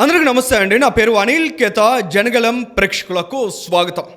అందరికీ నమస్తే అండి. నా పేరు అనిల్ కేత. జనగలం ప్రేక్షకులకు స్వాగతం.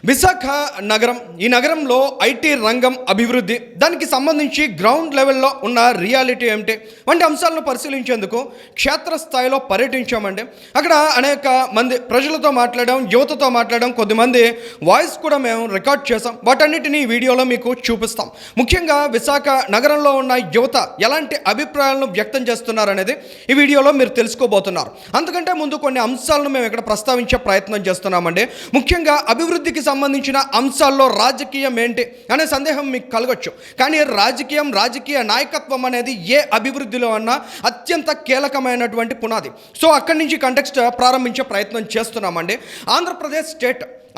విశాఖ నగరం, ఈ నగరంలో ఐటీ రంగం అభివృద్ధి, దానికి సంబంధించి గ్రౌండ్ లెవెల్లో ఉన్న రియాలిటీ ఏమిటి వంటి అంశాలను పరిశీలించేందుకు క్షేత్రస్థాయిలో పర్యటించామండి. అక్కడ అనేక మంది ప్రజలతో మాట్లాడడం, యువతతో మాట్లాడడం, కొద్దిమంది వాయిస్ కూడా మేము రికార్డ్ చేసాం. వాటన్నిటిని ఈ వీడియోలో మీకు చూపిస్తాం. ముఖ్యంగా విశాఖ నగరంలో ఉన్న యువత ఎలాంటి అభిప్రాయాలను వ్యక్తం చేస్తున్నారనేది ఈ వీడియోలో మీరు తెలుసుకోబోతున్నారు. అంతకంటే ముందు కొన్ని అంశాలను మేము ఇక్కడ ప్రస్తావించే ప్రయత్నం చేస్తున్నామండి. ముఖ్యంగా అభివృద్ధికి సంబంధించిన అంశాల్లో రాజకీయం ఏంటి అనే సందేహం మీకు కలగొచ్చు. కానీ రాజకీయ నాయకత్వం అనేది ఏ అభివృద్ధిలో అన్నా అత్యంత కీలకమైనటువంటి పునాది. సో అక్కడి నుంచి కంటెక్స్ట్ ప్రారంభించే ప్రయత్నం చేస్తున్నామండి.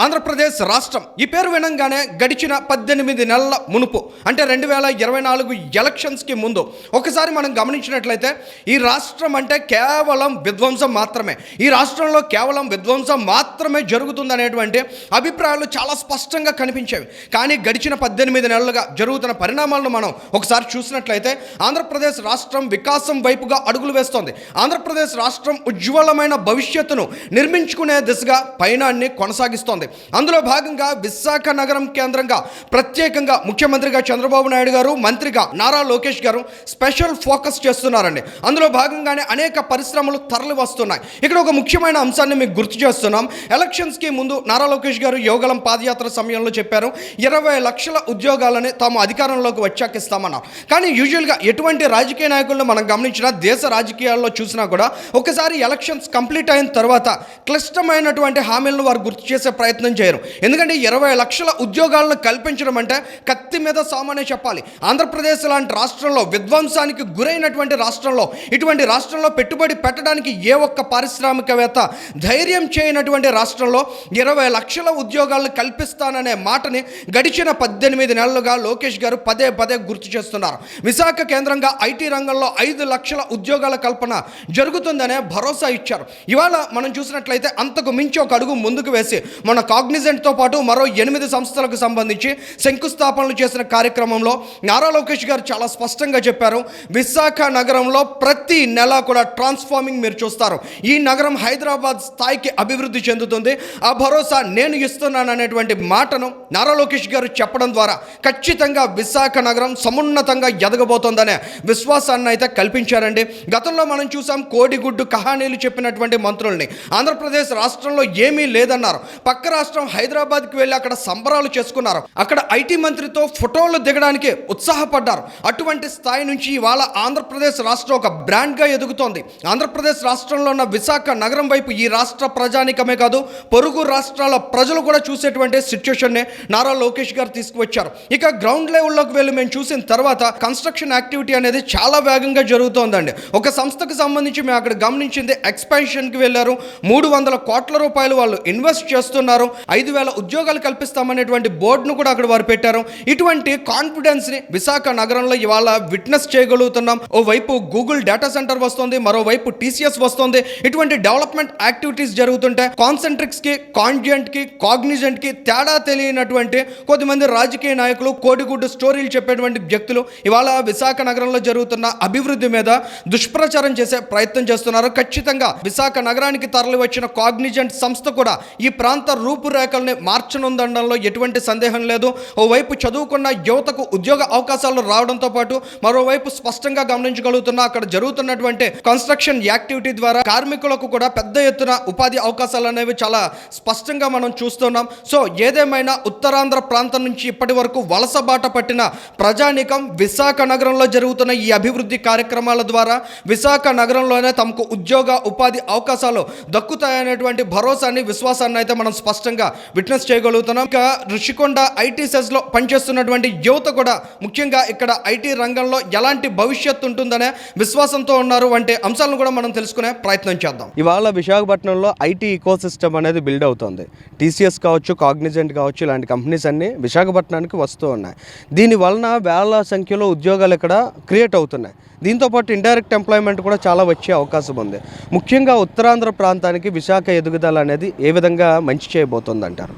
ఆంధ్రప్రదేశ్ రాష్ట్రం ఈ పేరు వినంగానే గడిచిన 18 నెలల మునుపు అంటే 2024 ఎలక్షన్స్కి ముందు ఒకసారి మనం గమనించినట్లయితే ఈ రాష్ట్రం అంటే కేవలం విధ్వంసం మాత్రమే, ఈ రాష్ట్రంలో కేవలం విధ్వంసం మాత్రమే జరుగుతుందనేటువంటి అభిప్రాయాలు చాలా స్పష్టంగా కనిపించేవి. కానీ గడిచిన 18 నెలలుగా జరుగుతున్న పరిణామాలను మనం ఒకసారి చూసినట్లయితే ఆంధ్రప్రదేశ్ రాష్ట్రం వికాసం వైపుగా అడుగులు వేస్తోంది. ఆంధ్రప్రదేశ్ రాష్ట్రం ఉజ్వలమైన భవిష్యత్తును నిర్మించుకునే దిశగా పయనాన్ని కొనసాగిస్తోంది. అందులో భాగంగా విశాఖ నగరం కేంద్రంగా ప్రత్యేకంగా ముఖ్యమంత్రిగా చంద్రబాబు నాయుడు గారు, మంత్రిగా నారా లోకేష్ గారు స్పెషల్ ఫోకస్ చేస్తున్నారండి. అందులో భాగంగానే అనేక పరిశ్రమలు తరలి వస్తున్నాయి. ఇక్కడ ఒక ముఖ్యమైన అంశాన్ని మీకు గుర్తు చేస్తున్నాం. ఎలక్షన్స్కి ముందు నారా లోకేష్ గారు యోగలం పాదయాత్ర సమయంలో చెప్పారు 20 లక్షల ఉద్యోగాలని తాము అధికారంలోకి వచ్చాక ఇస్తామన్నారు. కానీ యూజువల్గా ఎటువంటి రాజకీయ నాయకులను మనం గమనించినా, దేశ రాజకీయాల్లో చూసినా కూడా ఒకసారి ఎలక్షన్స్ కంప్లీట్ అయిన తర్వాత క్లిష్టమైనటువంటి హామీలను వారు గుర్తు చేసే ప్రయత్నం చేయరు. ఎందుకంటే 20 లక్షల ఉద్యోగాలను కల్పించడం అంటే కత్తి మీద సామానే చెప్పాలి. ఆంధ్రప్రదేశ్ లాంటి రాష్ట్రంలో, విధ్వంసానికి గురైనటువంటి రాష్ట్రంలో, ఇటువంటి రాష్ట్రంలో పెట్టుబడి పెట్టడానికి ఏ ఒక్క పారిశ్రామికవేత్త ధైర్యం చేయనటువంటి రాష్ట్రంలో 20 లక్షల ఉద్యోగాలను కల్పిస్తాననే మాటని గడిచిన 18 నెలలుగా లోకేష్ గారు పదే గుర్తు చేస్తున్నారు. విశాఖ కేంద్రంగా ఐటీ రంగంలో 5 లక్షల ఉద్యోగాల కల్పన జరుగుతుందనే భరోసా ఇచ్చారు. ఇవాళ మనం చూసినట్లయితే అంతకు మించి ఒక అడుగు ముందుకు వేసి మన కాగ్నిజెంట్తో పాటు మరో 8 సంస్థలకు సంబంధించి శంకుస్థాపనలు చేసిన కార్యక్రమంలో నారా లోకేష్ గారు చాలా స్పష్టంగా చెప్పారు, విశాఖ నగరంలో ప్రతి నెల కూడా ట్రాన్స్ఫార్మింగ్ మీరు చూస్తారు. ఈ నగరం హైదరాబాద్ స్థాయికి అభివృద్ధి చెందుతుంది, ఆ భరోసా నేను ఇస్తున్నాను అనేటువంటి మాటను నారా లోకేష్ గారు చెప్పడం ద్వారా ఖచ్చితంగా విశాఖ నగరం సమున్నతంగా ఎదగబోతోందనే విశ్వాసాన్ని అయితే కల్పించారండి. గతంలో మనం చూసాం కోడిగుడ్డు కహానీలు చెప్పినటువంటి మంత్రుల్ని. ఆంధ్రప్రదేశ్ రాష్ట్రంలో ఏమీ లేదన్నారు, పక్క రాష్ట్రం హైదరాబాద్కి వెళ్ళి అక్కడ సంబరాలు చేసుకున్నారు, అక్కడ ఐటీ మంత్రితో ఫోటోలు దిగడానికి ఉత్సాహపడ్డారు. అటువంటి స్థాయి నుంచి ఇవాళ ఆంధ్రప్రదేశ్ రాష్ట్రం ఒక బ్రాండ్గా ఎదుగుతోంది. ఆంధ్రప్రదేశ్ రాష్ట్రంలో ఉన్న విశాఖ నగరం వైపు ఈ రాష్ట్ర ప్రజానికమే కాదు, పొరుగు రాష్ట్రాల ప్రజలు కూడా చూసేటువంటి సిచ్యువేషన్ని నారా లోకేష్ గారు తీసుకువచ్చారు. ఇక గ్రౌండ్ లెవెల్లోకి వెళ్ళి మేము చూసిన తర్వాత కన్స్ట్రక్షన్ యాక్టివిటీ అనేది చాలా వేగంగా జరుగుతోందండి. ఒక సంస్థకు సంబంధించి మేము అక్కడ గమనించింది ఎక్స్పాన్షన్కి వెళ్ళారు, 300 కోట్ల రూపాయలు వాళ్ళు ఇన్వెస్ట్ చేస్తున్నారు, 5,000 ఉద్యోగాలు కల్పిస్తామనేటువంటి బోర్డును కూడా అక్కడ వారు పెట్టారు. ఇటువంటి కాన్ఫిడెన్స్ని విశాఖ నగరంలో ఇవాళ విట్నెస్ చేయగలుగుతున్నాం. ఓవైపు గూగుల్ డేటా సెంటర్ వస్తుంది, మరోవైపు టీసీఎస్ వస్తుంది. ఇటువంటి డెవలప్మెంట్ యాక్టివిటీస్ జరుగుతుంటే కాన్సెంట్రిక్స్కి, కాంజియంట్కి, కాగ్నిజెంట్కి తేడా తెలియనటువంటి కొద్దిమంది రాజకీయ నాయకులు, కోడిగుడ్డు స్టోరీలు చెప్పేటువంటి వ్యక్తులు ఇవాళ విశాఖ నగరంలో జరుగుతున్న అభివృద్ధి మీద దుష్ప్రచారం చేసే ప్రయత్నం చేస్తున్నారు. ఖచ్చితంగా విశాఖ నగరానికి తరలి వచ్చిన కాగ్నిజెంట్ సంస్థ కూడా ఈ ప్రాంత రూపురేఖల్ని మార్చనుందనడంలో ఎటువంటి సందేహం లేదు. ఓవైపు చదువుకున్న యువతకు ఉద్యోగ అవకాశాలు రావడంతో పాటు మరోవైపు స్పష్టంగా గమనించగలుగుతున్న అక్కడ జరుగుతున్నటువంటి కన్స్ట్రక్షన్ యాక్టివిటీ ద్వారా కార్మికులకు కూడా పెద్ద ఎత్తున ఉపాధి అవకాశాలు అనేవి చాలా స్పష్టంగా మనం చూస్తున్నాం. సో ఏదేమైనా ఉత్తరాంధ్ర ప్రాంతం నుంచి ఇప్పటి వరకు వలస బాట పట్టిన ప్రజానీకం విశాఖ నగరంలో జరుగుతున్న ఈ అభివృద్ధి కార్యక్రమాల ద్వారా విశాఖ నగరంలోనే తమకు ఉద్యోగ ఉపాధి అవకాశాలు దక్కుతాయనేటువంటి భరోసాని, విశ్వాసాన్ని అయితే మనం స్పష్టంగా విట్నెస్ చేయగలుగుతున్నాం. ఇక ఋషికొండ ఐటీ సెజ్లో పనిచేస్తున్నటువంటి యువత కూడా ముఖ్యంగా ఇక్కడ ఐటీ రంగంలో ఎలాంటి భవిష్యత్తు ఉంటుందనే విశ్వాసంతో ఉన్నారు వంటి అంశాలను కూడా మనం తెలుసుకునే ప్రయత్నం చేద్దాం. ఇవాళ విశాఖపట్నంలో ఐటీ ఈకో సిస్టమ్ అనేది బిల్డ్ అవుతుంది. టీసీఎస్ కావచ్చు, కాగ్నిజెంట్ కావచ్చు, ఇలాంటి కంపెనీస్ అన్నీ విశాఖపట్నానికి వస్తూ ఉన్నాయి. దీని వలన వేల సంఖ్యలో ఉద్యోగాలు ఇక్కడ క్రియేట్ అవుతున్నాయి. దీంతోపాటు ఇండైరెక్ట్ ఎంప్లాయ్మెంట్ కూడా చాలా వచ్చే అవకాశం ఉంది. ముఖ్యంగా ఉత్తరాంధ్ర ప్రాంతానికి విశాఖ ఎదుగుదల అనేది ఏ విధంగా మంచి చేయబోతుంది అంటారు?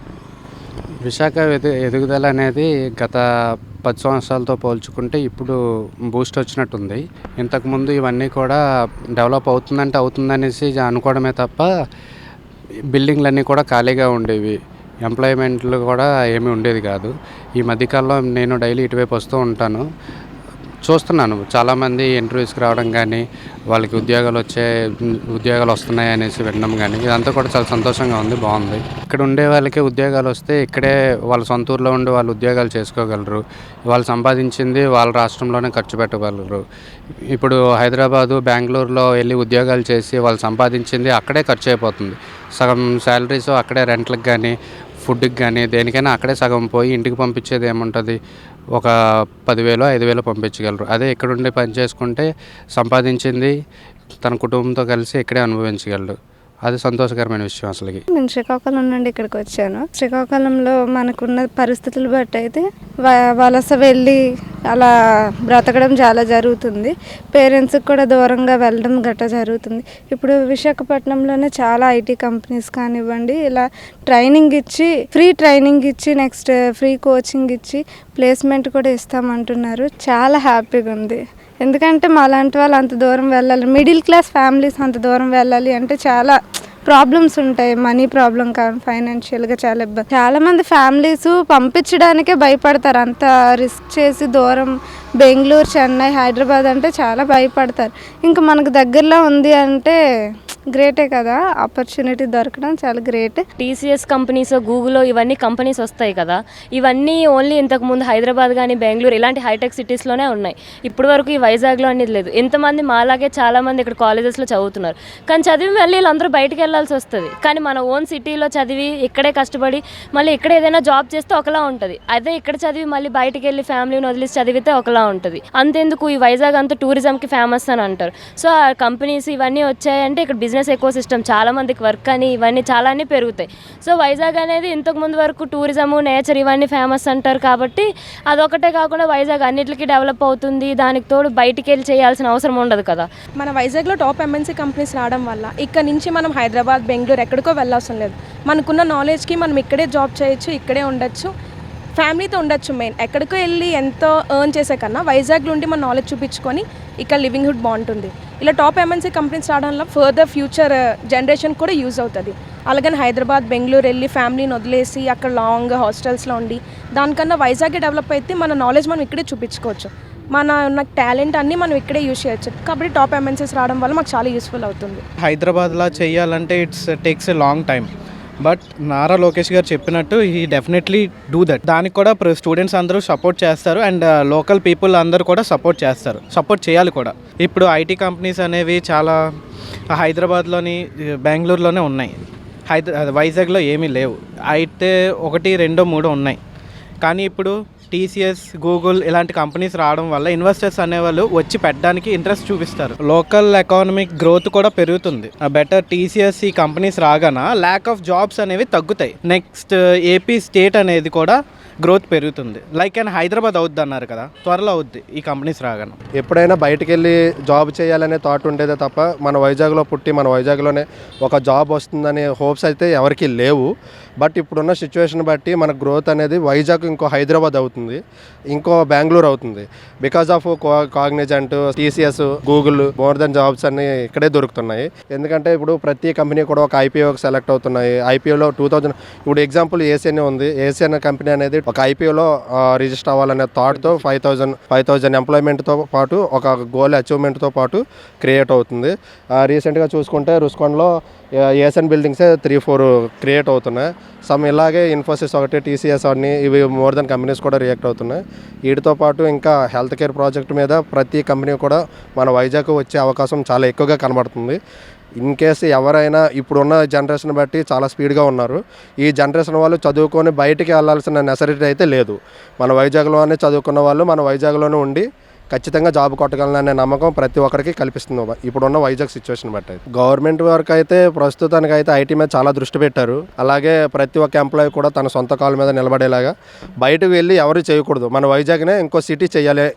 విశాఖ ఎదుగుదల అనేది గత 10 సంవత్సరాలతో పోల్చుకుంటే ఇప్పుడు బూస్ట్ వచ్చినట్టుంది. ఇంతకుముందు ఇవన్నీ కూడా డెవలప్ అవుతుందంటే అవుతుందనేసి అనుకోవడమే తప్ప బిల్డింగ్లన్నీ కూడా ఖాళీగా ఉండేవి. ఎంప్లాయ్మెంట్లు కూడా ఏమీ ఉండేది కాదు. ఈ మధ్యకాలంలో నేను డైలీ ఇటువైపు వస్తూ ఉంటాను, చూస్తున్నాను చాలామంది ఇంటర్వ్యూస్కి రావడం కానీ, వాళ్ళకి ఉద్యోగాలు వస్తున్నాయి అనేసి వినడం కానీ, ఇదంతా కూడా చాలా సంతోషంగా ఉంది, బాగుంది. ఇక్కడ ఉండే వాళ్ళకి ఉద్యోగాలు వస్తే ఇక్కడే వాళ్ళ సొంత ఊర్లో ఉండి వాళ్ళు ఉద్యోగాలు చేసుకోగలరు. వాళ్ళు సంపాదించింది వాళ్ళ రాష్ట్రంలోనే ఖర్చు పెట్టగలరు. ఇప్పుడు హైదరాబాదు, బెంగళూరులో వెళ్ళి ఉద్యోగాలు చేసి వాళ్ళు సంపాదించింది అక్కడే ఖర్చు అయిపోతుంది. సగం శాలరీస్ అక్కడే రెంట్లకు కానీ, ఫుడ్కి కానీ, దేనికైనా అక్కడే సగం పోయి ఇంటికి పంపించేది ఏముంటుంది, ఒక 10,000 5,000 పంపించగలరు. అదే ఇక్కడుండి పని చేసుకుంటే సంపాదించింది తన కుటుంబంతో కలిసి ఇక్కడే అనుభవించగలరు. అది సంతోషకరమైన విషయం అసలుకి. నేను శ్రీకాకుళం నుండి ఇక్కడికి వచ్చాను. శ్రీకాకుళంలో మనకున్న పరిస్థితులు బట్టి అయితే వలస వెళ్ళి అలా బ్రతకడం చాలా జరుగుతుంది. పేరెంట్స్కి కూడా దూరంగా వెళ్ళడం గట్రా జరుగుతుంది. ఇప్పుడు విశాఖపట్నంలోనే చాలా ఐటీ కంపెనీస్ కానివ్వండి, ఇలా ఫ్రీ ట్రైనింగ్ ఇచ్చి నెక్స్ట్ ఫ్రీ కోచింగ్ ఇచ్చి ప్లేస్మెంట్ కూడా ఇస్తామంటున్నారు. చాలా హ్యాపీగా ఉంది. ఎందుకంటే మాలాంటి వాళ్ళు అంత దూరం వెళ్ళాలి, మిడిల్ క్లాస్ ఫ్యామిలీస్ అంత దూరం వెళ్ళాలి అంటే చాలా ప్రాబ్లమ్స్ ఉంటాయి. మనీ ప్రాబ్లం కానీ ఫైనాన్షియల్గా చాలా ఇబ్బంది. చాలామంది ఫ్యామిలీస్ పంపించడానికే భయపడతారు. అంత రిస్క్ చేసి దూరం బెంగళూరు, చెన్నై, హైదరాబాద్ అంటే చాలా భయపడతారు. ఇంకా మనకు దగ్గరలో ఉంది అంటే గ్రేటే కదా, ఆపర్చునిటీ దొరకడం చాలా గ్రేట్. టీసీఎస్ కంపెనీస్, గూగుల్ ఇవన్నీ కంపెనీస్ వస్తాయి కదా, ఇవన్నీ ఓన్లీ ఇంతకుముందు హైదరాబాద్ కానీ బెంగళూరు ఇలాంటి హైటెక్ సిటీస్లోనే ఉన్నాయి. ఇప్పటి వరకు ఈ వైజాగ్లో అనేది లేదు. ఇంతమంది మాలాగే చాలామంది ఇక్కడ కాలేజెస్లో చదువుతున్నారు, కానీ చదివి మళ్ళీ వీళ్ళందరూ బయటకు వెళ్ళాల్సి వస్తుంది. కానీ మన ఓన్ సిటీలో చదివి ఇక్కడే కష్టపడి మళ్ళీ ఇక్కడ ఏదైనా జాబ్ చేస్తే ఒకలా ఉంటుంది. అదే ఇక్కడ చదివి మళ్ళీ బయటకు వెళ్ళి ఫ్యామిలీని వదిలేసి చదివితే ఒకలా ఉంటుంది. అంతెందుకు, ఈ వైజాగ్ అంతా టూరిజంకి ఫేమస్ అని అంటారు. సో ఆ కంపెనీస్ ఇవన్నీ వచ్చాయంటే ఇక్కడ బిజినెస్ ఎకో సిస్టమ్, చాలా మందికి వర్క్ అని ఇవన్నీ చాలా అన్నీ పెరుగుతాయి. సో వైజాగ్ అనేది ఇంతకుముందు వరకు టూరిజము, నేచర్ ఇవన్నీ ఫేమస్ అంటారు కాబట్టి అదొకటే కాకుండా వైజాగ్ అన్నిటికీ డెవలప్ అవుతుంది. దానికి తోడు బయటికి వెళ్ళి చేయాల్సిన అవసరం ఉండదు కదా. మన వైజాగ్లో టాప్ ఎంఎన్సీ కంపెనీస్ రావడం వల్ల ఇక్కడ నుంచి మనం హైదరాబాద్, బెంగళూరు ఎక్కడికో వెళ్ళవసరం లేదు. మనకున్న నాలెడ్జ్కి మనం ఇక్కడే జాబ్ చేయొచ్చు, ఇక్కడే ఉండొచ్చు, ఫ్యామిలీతో ఉండొచ్చు. మెయిన్ ఎక్కడికో వెళ్ళి ఎంతో ఎర్న్ చేసే కన్నా వైజాగ్లో ఉండి మన నాలెడ్జ్ చూపించుకొని ఇక్కడ లివింగ్ హుడ్ బాగుంటుంది. ఇలా టాప్ ఎంఎన్సీ కంపెనీస్ రావడం వల్ల ఫర్దర్ ఫ్యూచర్ జనరేషన్ కూడా యూజ్ అవుతుంది. అలాగని హైదరాబాద్, బెంగళూరు వెళ్ళి ఫ్యామిలీని వదిలేసి అక్కడ లాంగ్ హాస్టల్స్లో ఉండి దానికన్నా వైజాగే డెవలప్ అయితే మన నాలెడ్జ్ మనం ఇక్కడే చూపించుకోవచ్చు. ఉన్న టాలెంట్ అన్నీ మనం ఇక్కడే యూజ్ చేయొచ్చు. కాబట్టి టాప్ ఎంఎన్సీస్ రావడం వల్ల మాకు చాలా యూస్ఫుల్ అవుతుంది. హైదరాబాద్లో చేయాలంటే takes a long time, but Nara Lokesh గారు చెప్పినట్టు హీ డెఫినెట్లీ డూ దట్. దానికి కూడా స్టూడెంట్స్ అందరూ సపోర్ట్ చేస్తారు అండ్ లోకల్ పీపుల్ అందరూ కూడా సపోర్ట్ చేస్తారు, సపోర్ట్ చేయాలి కూడా. ఇప్పుడు ఐటీ కంపెనీస్ అనేవి చాలా హైదరాబాద్లోని, బెంగళూరులోనే ఉన్నాయి. వైజాగ్లో ఏమీ లేవు. అయితే 1 2 3 ఉన్నాయి. కానీ ఇప్పుడు టీసీఎస్, గూగుల్ ఇలాంటి కంపెనీస్ రావడం వల్ల ఇన్వెస్టర్స్ అనేవాళ్ళు వచ్చి పెట్టడానికి ఇంట్రెస్ట్ చూపిస్తారు. లోకల్ ఎకానమిక్ గ్రోత్ కూడా పెరుగుతుంది. బెటర్ టీసీఎస్ ఈ కంపెనీస్ రాగానే ల్యాక్ ఆఫ్ జాబ్స్ అనేవి తగ్గుతాయి. నెక్స్ట్ ఏపీ స్టేట్ అనేది కూడా గ్రోత్ పెరుగుతుంది. లైక్ అండ్ హైదరాబాద్ అవుద్ది అన్నారు కదా, త్వరలో అవుద్ది ఈ కంపెనీస్ రాగానే. ఎప్పుడైనా బయటకు వెళ్ళి జాబ్ చేయాలనే థాట్ ఉండేదే తప్ప మన వైజాగ్లో పుట్టి మన వైజాగ్లోనే ఒక జాబ్ వస్తుందనే హోప్స్ అయితే ఎవరికీ లేవు. బట్ ఇప్పుడున్న సిచ్యువేషన్ బట్టి మన గ్రోత్ అనేది వైజాగ్ ఇంకో హైదరాబాద్ అవుతుంది, ఇంకో బెంగళూరు అవుతుంది. Because of Cognizant, TCS, Google more than jobs అన్నీ ఇక్కడే దొరుకుతున్నాయి. ఎందుకంటే ఇప్పుడు ప్రతి కంపెనీ కూడా ఒక ఐపీఓకి సెలెక్ట్ అవుతున్నాయి. ఐపీఓలో 2000 ఇప్పుడు ఎగ్జాంపుల్ ఏసీఎన్ ఉంది. ఏసీఎన్ కంపెనీ అనేది ఒక ఐపీఓలో రిజిస్టర్ అవ్వాలనే థాట్తో 5,000 ఎంప్లాయ్మెంట్తో పాటు ఒక గోల్ అచీవ్మెంట్తో పాటు క్రియేట్ అవుతుంది. రీసెంట్గా చూసుకుంటే రుస్కాన్లో ఏసన్ బిల్డింగ్సే 3-4 క్రియేట్ అవుతున్నాయి. సమ్ ఇలాగే ఇన్ఫోసిస్ ఒకటి, టీసీఎస్ అన్ని ఇవి మోర్ దెన్ కంపెనీస్ కూడా రియాక్ట్ అవుతున్నాయి. వీటితో పాటు ఇంకా హెల్త్ కేర్ ప్రాజెక్ట్ మీద ప్రతి కంపెనీ కూడా మన వైజాగ్ వచ్చే అవకాశం చాలా ఎక్కువగా కనబడుతుంది. ఇన్ కేసు ఎవరైనా ఇప్పుడున్న జనరేషన్ బట్టి చాలా స్పీడ్గా ఉన్నారు. ఈ జనరేషన్ వాళ్ళు చదువుకొని బయటికి వెళ్ళాల్సిన నెసరిటీ అయితే లేదు. మన వైజాగ్లోనే చదువుకున్న వాళ్ళు మన వైజాగ్లోనే ఉండి ఖచ్చితంగా జాబ్ కొట్టగలననే నమ్మకం ప్రతి ఒక్కరికి కల్పిస్తుంది ఇప్పుడున్న వైజాగ్ సిచ్యువేషన్ బట్టి. గవర్నమెంట్ వర్క్ అయితే ప్రస్తుతానికి అయితే ఐటీ మీద చాలా దృష్టి పెట్టారు. అలాగే ప్రతి ఒక్క ఎంప్లాయీ కూడా తన సొంత కాళ్ళ మీద నిలబడేలాగా బయటకు వెళ్ళి ఎవరు చేయకూడదు. మన వైజాగ్నే ఇంకో సిటీ చేయాలి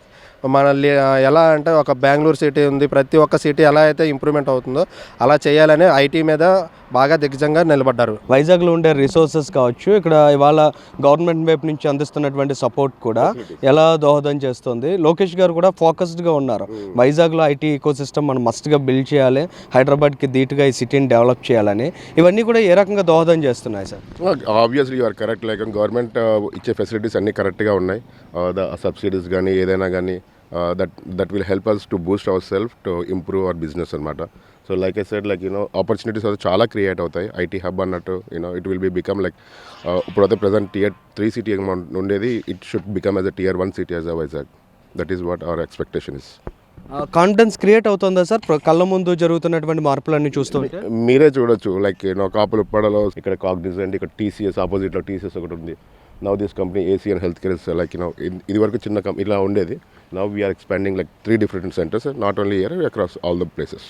ఎలా అంటే ఒక బెంగళూరు సిటీ ఉంది, ప్రతి ఒక్క సిటీ ఎలా అయితే ఇంప్రూవ్మెంట్ అవుతుందో అలా చేయాలని ఐటీ మీద బాగా దిగ్గజంగా నిలబడ్డారు. వైజాగ్లో ఉండే రిసోర్సెస్ కావచ్చు, ఇక్కడ ఇవాళ గవర్నమెంట్ వైపు నుంచి అందిస్తున్నటువంటి సపోర్ట్ కూడా ఎలా దోహదం చేస్తుంది. లోకేష్ గారు కూడా ఫోకస్డ్గా ఉన్నారు. వైజాగ్లో ఐటీ ఈకో సిస్టమ్ మనం మస్ట్గా బిల్డ్ చేయాలి, హైదరాబాద్కి ధీటుగా ఈ సిటీని డెవలప్ చేయాలని, ఇవన్నీ కూడా ఏ రకంగా దోహదం చేస్తున్నాయి sir? Obviously you are correct. Like government ఇచ్చే ఫెసిలిటీస్ అన్నీ కరెక్ట్గా ఉన్నాయి. ద సబ్సిడీస్ కానీ ఏదైనా కానీ that will help us to boost our self to improve our business అనమాట. So like I said, like opportunities అయితే చాలా క్రియేట్ అవుతాయి. ఐటీ హబ్ అన్నట్టు it will be become like ఇప్పుడైతే ప్రజెంట్ Tier 3 సిటీ ఉండేది, it should become as a Tier 1 city as a Vizag. That is what our expectation is. Confidence create అవుతుందా sir కళ్ళ ముందు జరుగుతున్నటువంటి మార్పులన్నీ చూస్తుంటే? మీరే చూడొచ్చు, లైక్ కాపులపడలో ఇక్కడ కాగ్నిజెంట్, ఇక్కడ TCS ఆపోజిట్లో TCS ఒకటి ఉంది. Now this company ACN health care is like ఇది వరకు చిన్న ఇలా ఉండేది. Now we're expanding like 3 different centers, not only here, across all the places.